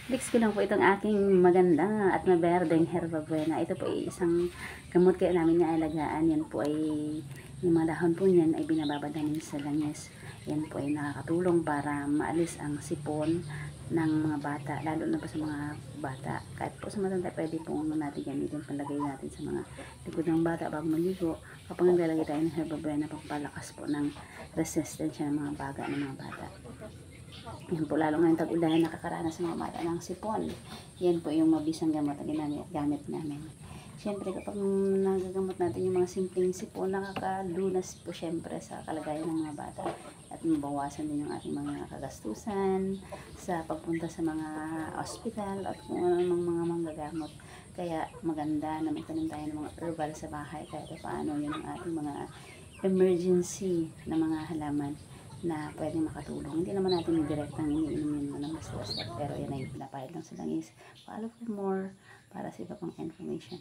Next ko lang po itong aking maganda at maberdeng herba buena. Ito po ay isang gamot kaya namin alagaan. Yan po ay, yung mga dahon po niyan ay binababad namin sa langis. Yan po ay nakakatulong para maalis ang sipon ng mga bata, lalo na pa sa mga bata. Kahit po sa matanda, pwede po natin gamitin, palagay natin sa mga likod ng bata bago maligo. Kapag naglalagay tayo ng herba buena, pagpalakas po ng resistensya ng mga baga ng mga bata. Yan po, lalo ngayong tag-ulan, nakakaranas ng mga bata ng sipon. Yan po yung mabisang gamot na gamit namin. Siyempre, kapag nagagamot natin yung mga simpleng sipon, nakakalunas po siyempre sa kalagayan ng mga bata. At mabawasan din yung ating mga kagastusan sa pagpunta sa mga ospital at kung anong mga manggagamot. Kaya maganda na may tanim tayo ng mga herbal sa bahay kahit paano yun ang ating mga emergency na mga halaman na pwedeng makatulong. Hindi naman natin direktang iniinom yun ng basta-basta, pero yan ay pinapahid lang sa langis. Follow for more para sa iba pang information.